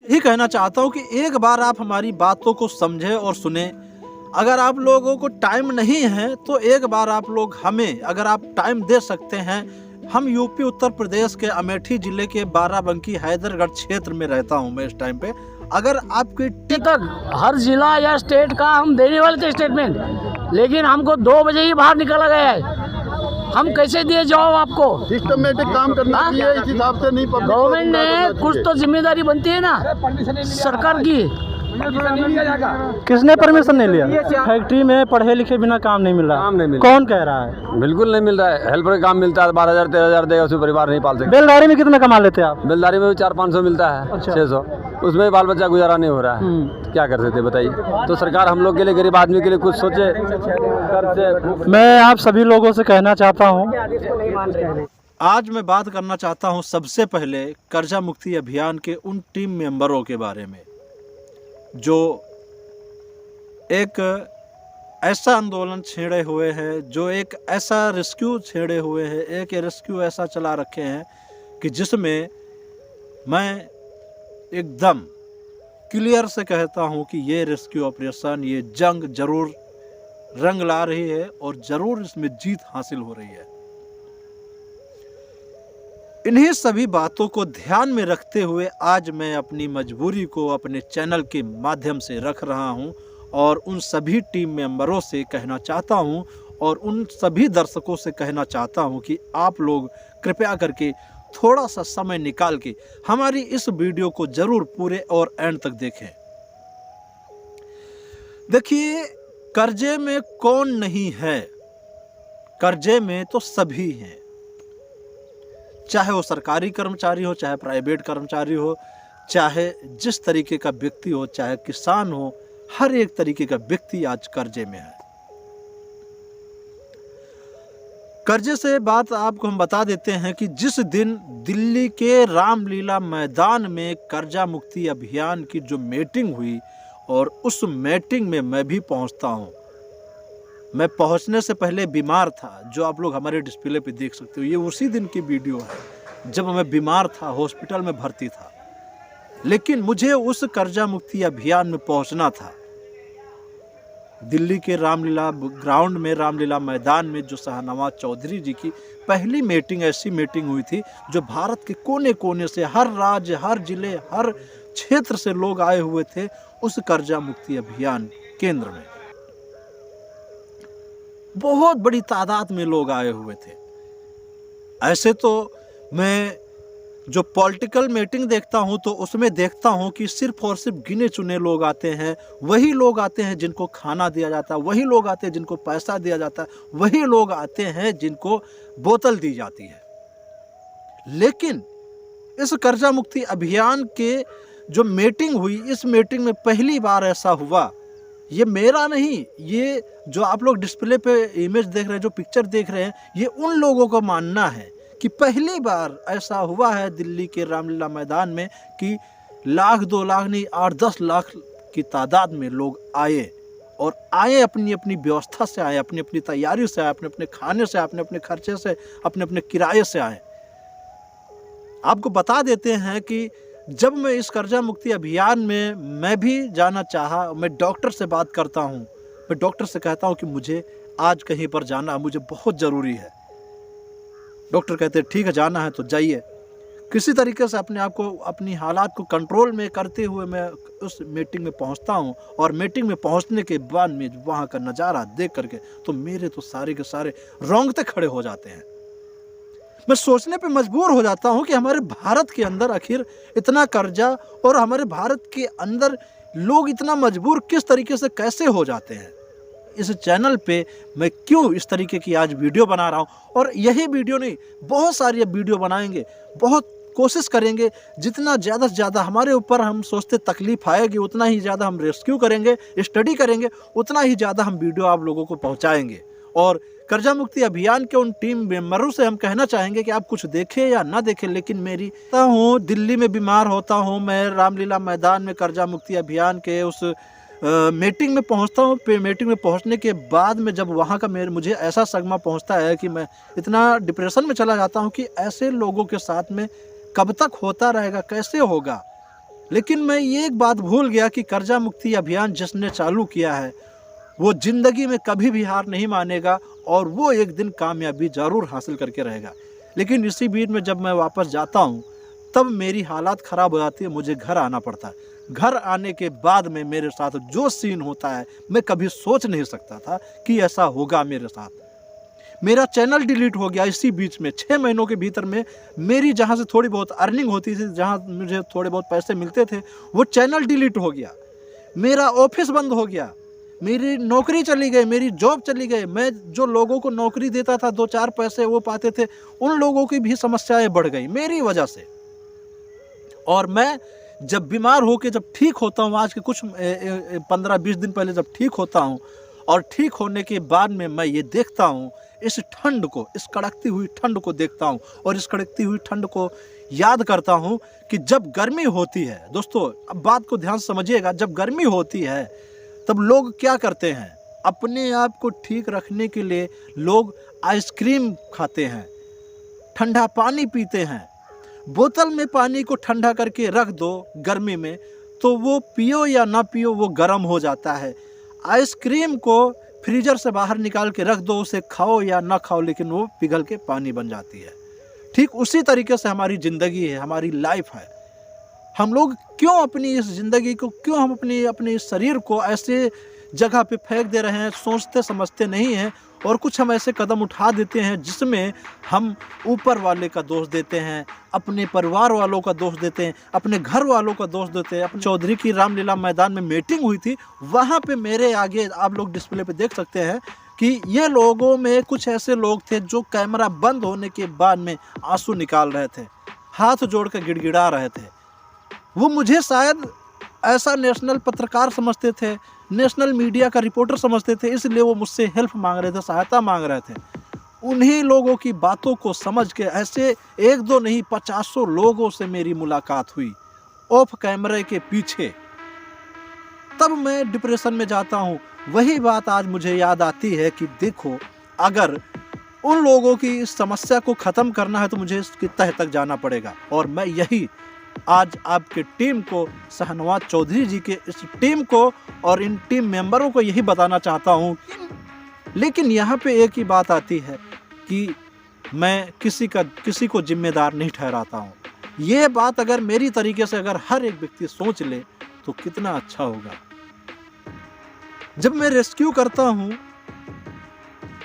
ही कहना चाहता हूँ कि एक बार आप हमारी बातों को समझें और सुने। अगर आप लोगों को टाइम नहीं है तो एक बार आप लोग हमें, अगर आप टाइम दे सकते हैं, हम यूपी उत्तर प्रदेश के अमेठी जिले के बाराबंकी हैदरगढ़ क्षेत्र में रहता हूं मैं इस टाइम पे। अगर आपकी तक हर जिला या स्टेट का हम देने वाले थे स्टेटमेंट, लेकिन हमको 2 बजे ही बाहर निकाला गया है। हम कैसे दिए जवाब आपको? सिस्टमेटिक काम करना चाहिए, इस हिसाब से नहीं। गवर्नमेंट ने कुछ तो जिम्मेदारी बनती है ना सरकार की। किसने परमिशन नहीं लिया? फैक्ट्री में पढ़े लिखे बिना काम नहीं मिल रहा। काम नहीं मिल रहा। कौन कह रहा है? बिल्कुल नहीं मिल रहा है। हेल्पर का काम मिलता है 12,000 13,000 देगा, उसमें परिवार नहीं पाल सकते। बेलदारी में कितना कमा लेते हैं आप? बेलदारी में भी 400-500 मिलता है। अच्छा। 600, उसमें बाल बच्चा गुजारा नहीं हो रहा है। तो क्या कर सकते बताइए? तो सरकार हम लोग के लिए, गरीब आदमी के लिए कुछ सोचे। मैं आप सभी लोगों से कहना चाहता हूँ, आज मैं बात करना चाहता हूं सबसे पहले कर्जा मुक्ति अभियान के उन टीम मेंबरों के बारे में जो एक ऐसा आंदोलन छेड़े हुए हैं, जो एक ऐसा रेस्क्यू छेड़े हुए हैं, एक रेस्क्यू ऐसा चला रखे हैं कि जिसमें मैं एकदम क्लियर से कहता हूं कि ये रेस्क्यू ऑपरेशन, ये जंग जरूर रंग ला रही है और ज़रूर इसमें जीत हासिल हो रही है। इन्हीं सभी बातों को ध्यान में रखते हुए आज मैं अपनी मजबूरी को अपने चैनल के माध्यम से रख रहा हूं और उन सभी टीम मेंबरों से कहना चाहता हूं और उन सभी दर्शकों से कहना चाहता हूं कि आप लोग कृपया करके थोड़ा सा समय निकाल के हमारी इस वीडियो को जरूर पूरे और एंड तक देखें। देखिए, कर्जे में कौन नहीं है? कर्जे में तो सभी हैं, चाहे वो सरकारी कर्मचारी हो, चाहे प्राइवेट कर्मचारी हो, चाहे जिस तरीके का व्यक्ति हो, चाहे किसान हो, हर एक तरीके का व्यक्ति आज कर्जे में है। कर्जे से बात आपको हम बता देते हैं कि जिस दिन दिल्ली के रामलीला मैदान में कर्जा मुक्ति अभियान की जो मीटिंग हुई और उस मीटिंग में मैं भी पहुंचता हूं। मैं पहुंचने से पहले बीमार था, जो आप लोग हमारे डिस्प्ले पे देख सकते हो। ये उसी दिन की वीडियो है जब मैं बीमार था, हॉस्पिटल में भर्ती था, लेकिन मुझे उस कर्जा मुक्ति अभियान में पहुंचना था। दिल्ली के रामलीला ग्राउंड में, रामलीला मैदान में जो शाहनवाज चौधरी जी की पहली मीटिंग, ऐसी मीटिंग हुई थी जो भारत के कोने कोने से, हर राज्य, हर जिले, हर क्षेत्र से लोग आए हुए थे उस कर्जा मुक्ति अभियान केंद्र में। बहुत बड़ी तादाद में लोग आए हुए थे। ऐसे तो मैं जो पॉलिटिकल मीटिंग देखता हूं तो उसमें देखता हूं कि सिर्फ और सिर्फ गिने चुने लोग आते हैं। वही लोग आते हैं जिनको खाना दिया जाता है, वही लोग आते हैं जिनको पैसा दिया जाता है, वही लोग आते हैं जिनको बोतल दी जाती है। लेकिन इस कर्जा मुक्ति अभियान के जो मीटिंग हुई, इस मीटिंग में पहली बार ऐसा हुआ, ये मेरा नहीं, ये जो आप लोग डिस्प्ले पे इमेज देख रहे हैं, जो पिक्चर देख रहे हैं, ये उन लोगों का मानना है कि पहली बार ऐसा हुआ है दिल्ली के रामलीला मैदान में कि 1 लाख 2 लाख नहीं, 8-10 लाख की तादाद में लोग आए और आए अपनी अपनी व्यवस्था से आए, अपनी अपनी तैयारी से आए, अपने अपने खाने से, अपने अपने खर्चे से, अपने अपने किराए से आए। आपको बता देते हैं कि जब मैं इस कर्जा मुक्ति अभियान में मैं भी जाना चाहा, मैं डॉक्टर से बात करता हूं, मैं डॉक्टर से कहता हूं कि मुझे आज कहीं पर जाना, मुझे बहुत ज़रूरी है। डॉक्टर कहते हैं ठीक है, जाना है तो जाइए। किसी तरीके से अपने आप को, अपनी हालात को कंट्रोल में करते हुए मैं उस मीटिंग में पहुंचता हूं और मीटिंग में पहुंचने के बाद में वहां का नज़ारा देख करके तो मेरे तो सारे के सारे रोंगटे खड़े हो जाते हैं। मैं सोचने पे मजबूर हो जाता हूं कि हमारे भारत के अंदर आखिर इतना कर्जा और हमारे भारत के अंदर लोग इतना मजबूर किस तरीके से कैसे हो जाते हैं। इस चैनल पे मैं क्यों इस तरीके की आज वीडियो बना रहा हूं और यही वीडियो नहीं, बहुत सारी वीडियो बनाएंगे, बहुत कोशिश करेंगे। जितना ज़्यादा से ज़्यादा हमारे ऊपर हम सोचते तकलीफ आएगी, उतना ही ज़्यादा हम रेस्क्यू करेंगे, स्टडी करेंगे, उतना ही ज़्यादा हम वीडियो आप लोगों को पहुँचाएँगे। और कर्जा मुक्ति अभियान के उन टीम मेंबरों से हम कहना चाहेंगे कि आप कुछ देखें या ना देखें, लेकिन मेरी हूँ दिल्ली में बीमार होता हूँ, मैं रामलीला मैदान में कर्जा मुक्ति अभियान के उस मीटिंग में पहुंचता हूँ। मीटिंग में पहुंचने के बाद में जब वहाँ का मुझे ऐसा सदमा पहुंचता है कि मैं इतना डिप्रेशन में चला जाता हूँ कि ऐसे लोगों के साथ में कब तक होता रहेगा, कैसे होगा। लेकिन मैं ये एक बात भूल गया कि कर्जा मुक्ति अभियान जिसने चालू किया है वो ज़िंदगी में कभी भी हार नहीं मानेगा और वो एक दिन कामयाबी ज़रूर हासिल करके रहेगा। लेकिन इसी बीच में जब मैं वापस जाता हूँ तब मेरी हालात ख़राब हो जाती है, मुझे घर आना पड़ता है। घर आने के बाद में मेरे साथ जो सीन होता है मैं कभी सोच नहीं सकता था कि ऐसा होगा मेरे साथ। मेरा चैनल डिलीट हो गया इसी बीच में। 6 महीनों के भीतर में मेरी जहाँ से थोड़ी बहुत अर्निंग होती थी, जहाँ मुझे थोड़े बहुत पैसे मिलते थे, वो चैनल डिलीट हो गया। मेरा ऑफिस बंद हो गया, मेरी नौकरी चली गई, मेरी जॉब चली गई। मैं जो लोगों को नौकरी देता था 2-4 पैसे वो पाते थे, उन लोगों की भी समस्याएं बढ़ गई मेरी वजह से। और मैं जब बीमार होकर जब ठीक होता हूँ, आज के कुछ 15-20 दिन पहले जब ठीक होता हूँ, और ठीक होने के बाद में मैं ये देखता हूँ इस ठंड को, इस कड़कती हुई ठंड को देखता हूँ और इस कड़कती हुई ठंड को याद करता हूँ कि जब गर्मी होती है, दोस्तों अब बात को ध्यान से समझिएगा, जब गर्मी होती है तब लोग क्या करते हैं, अपने आप को ठीक रखने के लिए लोग आइसक्रीम खाते हैं, ठंडा पानी पीते हैं। बोतल में पानी को ठंडा करके रख दो गर्मी में तो वो पियो या ना पियो वो गर्म हो जाता है। आइसक्रीम को फ्रीजर से बाहर निकाल के रख दो, उसे खाओ या ना खाओ, लेकिन वो पिघल के पानी बन जाती है। ठीक उसी तरीके से हमारी ज़िंदगी है, हमारी लाइफ है। हम लोग क्यों अपनी इस ज़िंदगी को, क्यों हम अपने इस शरीर को ऐसे जगह पे फेंक दे रहे हैं, सोचते समझते नहीं हैं, और कुछ हम ऐसे कदम उठा देते हैं जिसमें हम ऊपर वाले का दोष देते हैं, अपने परिवार वालों का दोष देते हैं, अपने घर वालों का दोष देते हैं। अपने चौधरी की रामलीला मैदान में मीटिंग हुई थी, वहाँ पे मेरे आगे आप लोग डिस्प्ले पे देख सकते हैं कि ये लोगों में कुछ ऐसे लोग थे जो कैमरा बंद होने के बाद में आंसू निकाल रहे थे, हाथ जोड़ कर गिड़गिड़ा रहे थे। वो मुझे शायद ऐसा नेशनल पत्रकार समझते थे, नेशनल मीडिया का रिपोर्टर समझते थे, इसलिए वो मुझसे हेल्प मांग रहे थे, सहायता मांग रहे थे। उन्हीं लोगों की बातों को समझ के ऐसे 1-2 नहीं 50 लोगों से मेरी मुलाकात हुई ऑफ कैमरे के पीछे। तब मैं डिप्रेशन में जाता हूँ। वही बात आज मुझे याद आती है कि देखो, अगर उन लोगों की इस समस्या को ख़त्म करना है तो मुझे इसकी तह तक जाना पड़ेगा। और मैं यही आज आपके टीम को, शाहनवाज चौधरी जी के इस टीम को और इन टीम मेंबरों को यही बताना चाहता हूँ। लेकिन यहाँ पे एक ही बात आती है कि मैं किसी को जिम्मेदार नहीं ठहराता हूँ। ये बात अगर मेरी तरीके से अगर हर एक व्यक्ति सोच ले तो कितना अच्छा होगा। जब मैं रेस्क्यू करता हूँ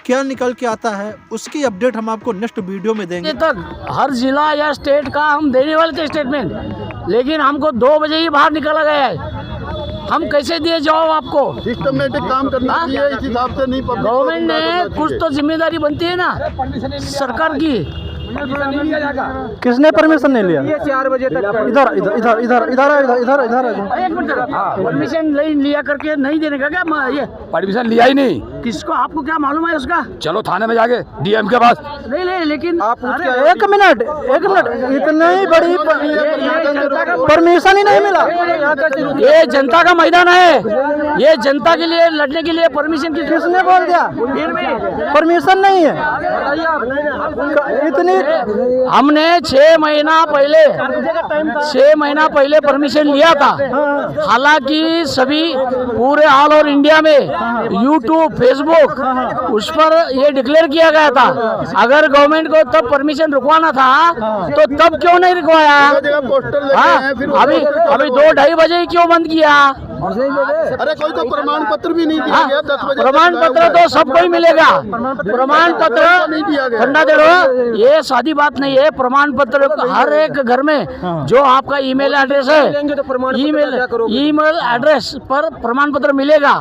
क्या निकल के आता है उसकी अपडेट हम आपको नेक्स्ट वीडियो में देंगे। तक हर जिला या स्टेट का हम देने वाले थे स्टेटमेंट, लेकिन हमको 2 बजे ही बाहर निकाला गया है। हम कैसे दिए जवाब आपको? सिस्टमेटिक काम करना चाहिए, इस हिसाब से नहीं। गवर्नमेंट ने कुछ तो जिम्मेदारी बनती है ना सरकार की। किसने परमिशन नहीं लिया? 4 बजे तक इधर इधर इधर इधर इधर इधर इधर परमिशन नहीं लिया करके नहीं देने का क्या? ये परमिशन लिया ही नहीं। किसको, आपको क्या मालूम है उसका? चलो थाने में जाके डीएम के पास। नहीं, लेकिन एक मिनट इतनी बड़ी परमिशन ही नहीं मिला। ये जनता का मैदान है, ये जनता के लिए लड़ने के लिए परमिशन किसने बोल दिया परमिशन नहीं है? इतनी हमने 6 महीना पहले परमिशन लिया था। हालांकि सभी पूरे ऑल ओवर इंडिया में यूट्यूब, फेसबुक उस पर ये डिक्लेयर किया गया था। अगर गवर्नमेंट को तब परमिशन रुकवाना था तो तब क्यों नहीं रुकवाया? अभी 2-2:30 बजे ही क्यों बंद किया? अरे कोई तो प्रमाण पत्र भी नहीं दिया गया। 10 बजे प्रमाण पत्र तो सबको ही मिलेगा। प्रमाण पत्र नहीं दिया गया। ठंडा दे दो, ये सादी बात नहीं है। प्रमाण पत्र हर एक घर में जो आपका ईमेल एड्रेस है, ईमेल एड्रेस पर प्रमाण पत्र मिलेगा।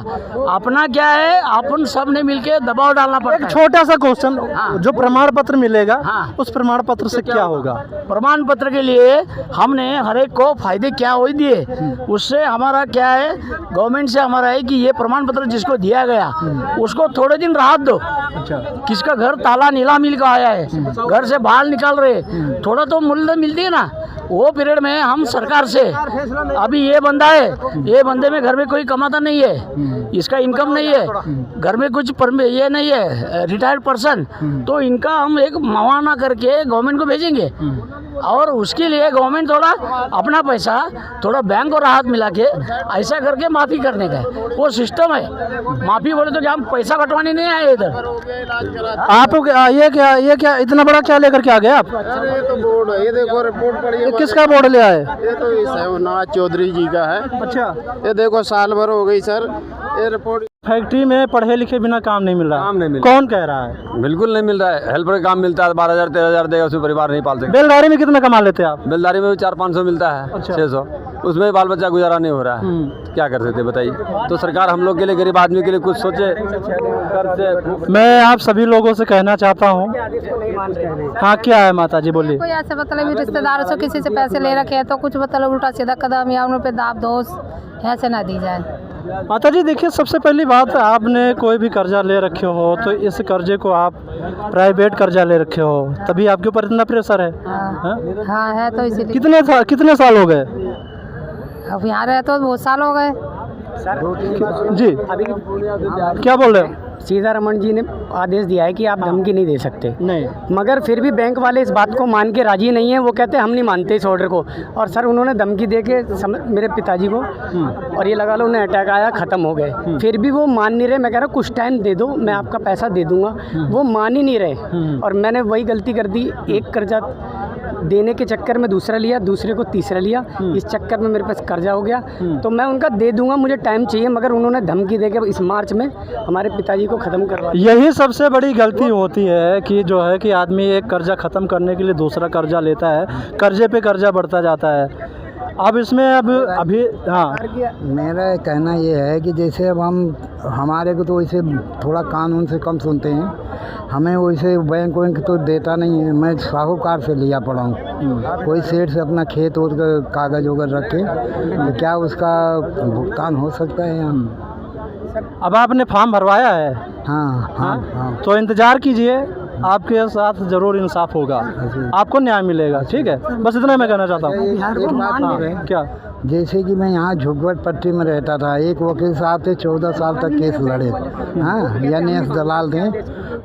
अपना क्या है, अपन सब ने मिलके दबाव डालना पड़ता है। छोटा सा क्वेश्चन, जो प्रमाण पत्र मिलेगा उस प्रमाण पत्र से क्या होगा? प्रमाण पत्र के लिए हमने हर एक को फायदे क्या हो दिए। उससे हमारा क्या है, गवर्नमेंट से हमारा है कि ये प्रमाण पत्र जिसको दिया गया उसको थोड़े दिन राहत दो। किसका घर ताला नीला मिल का आया है, घर से बाहर निकाल रहे, थोड़ा तो मूल्य मिलती है ना। वो पीरियड में हम सरकार से, अभी ये बंदा है, ये बंदे में घर में कोई कमाता नहीं है, इसका इनकम नहीं है, घर में कुछ ये नहीं है, रिटायर्ड पर्सन, तो इनका हम एक मुआवजा करके गवर्नमेंट को भेजेंगे। और उसके लिए गवर्नमेंट थोड़ा अपना पैसा थोड़ा बैंक को राहत मिला के ऐसा करके माफ़ी करने का है, वो सिस्टम है। माफ़ी बोले तो क्या हम पैसा कटवाने नहीं आए इधर। आप ये क्या इतना बड़ा क्या लेकर के आ गए आप? अरे ये तो बोर्ड है, ये देखो रिपोर्ट पड़ी है। ये किसका बोर्ड ले आए? ये तो इस नवाज चौधरी जी का है। अच्छा, ये देखो साल भर हो गई सर, ये रिपोर्ट। फैक्ट्री में पढ़े लिखे बिना काम नहीं मिल रहा। काम नहीं मिल कौन कह रहा है? बिल्कुल नहीं मिल रहा है। हेल्पर का काम मिलता है 12,000 13,000 देगा, उसमें परिवार नहीं पाल सकते। बेलदारी में कितना कमा लेते हैं आप? बेलदारी में भी 400-500 मिलता है। अच्छा। 600, उसमें बाल बच्चा गुजारा नहीं हो रहा है। तो क्या कर सकते बताइए। तो सरकार हम लोग के लिए, गरीब आदमी के लिए कुछ सोचे, कर। मैं आप सभी लोगों से कहना चाहता हूँ। हाँ, क्या है माता जी, बोलिए। कोई ऐसे मतलब रिश्तेदारों से किसी से पैसे ले रखे हैं तो कुछ मतलब उल्टा सीधा कदम या उन पे दाब दोष ऐसे ना दी जाए। माता जी देखिए, सबसे पहली बात, आपने कोई भी कर्जा ले रखे हो तो इस कर्जे को आप प्राइवेट कर्जा ले रखे हो, तभी आपके ऊपर इतना प्रेशर है। हाँ, हाँ है तो इसीलिए। कितने साल हो गए? अब यहाँ रहे तो बहुत साल हो गए। जी, क्या बोल रहे हो? सीतारमण जी ने आदेश दिया है कि आप धमकी नहीं दे सकते, नहीं, मगर फिर भी बैंक वाले इस बात को मान के राजी नहीं है। वो कहते हैं हम नहीं मानते इस ऑर्डर को। और सर उन्होंने धमकी दे के मेरे पिताजी को, और ये लगा लो उन्हें अटैक आया, ख़त्म हो गए। फिर भी वो मान नहीं रहे। मैं कह रहा हूँ कुछ टाइम दे दो, मैं आपका पैसा दे दूंगा। वो मान ही नहीं रहे। और मैंने वही गलती कर दी, एक कर्जा देने के चक्कर में दूसरा लिया, दूसरे को तीसरा लिया, इस चक्कर में मेरे पास कर्जा हो गया। तो मैं उनका दे दूंगा, मुझे टाइम चाहिए, मगर उन्होंने धमकी दे के इस मार्च में हमारे पिताजी को ख़त्म करवा। यही सबसे बड़ी गलती होती है कि जो है कि आदमी एक कर्जा ख़त्म करने के लिए दूसरा कर्जा लेता है, कर्जे पे कर्जा बढ़ता जाता है। अब इसमें अभी हाँ, मेरा कहना ये है कि जैसे अब हमारे को तो वैसे थोड़ा कानून से कम सुनते हैं, हमें वैसे बैंक तो देता नहीं है। मैं साहूकार से लिया पड़ा हूँ। कोई सेठ से अपना खेत और कागज वगैरह रखे तो क्या उसका भुगतान हो सकता है यहाँ? अब आपने फॉर्म भरवाया है? हाँ हाँ हाँ। तो इंतज़ार कीजिए, आपके साथ ज़रूर इंसाफ होगा, आपको न्याय मिलेगा। ठीक है, बस इतना मैं कहना चाहता हूँ। हाँ, क्या? जैसे कि मैं यहाँ झुग्गट पट्टी में रहता था, एक वकील साहब थे 14 साल तक केस लड़े। हाँ, यानी दलाल थे,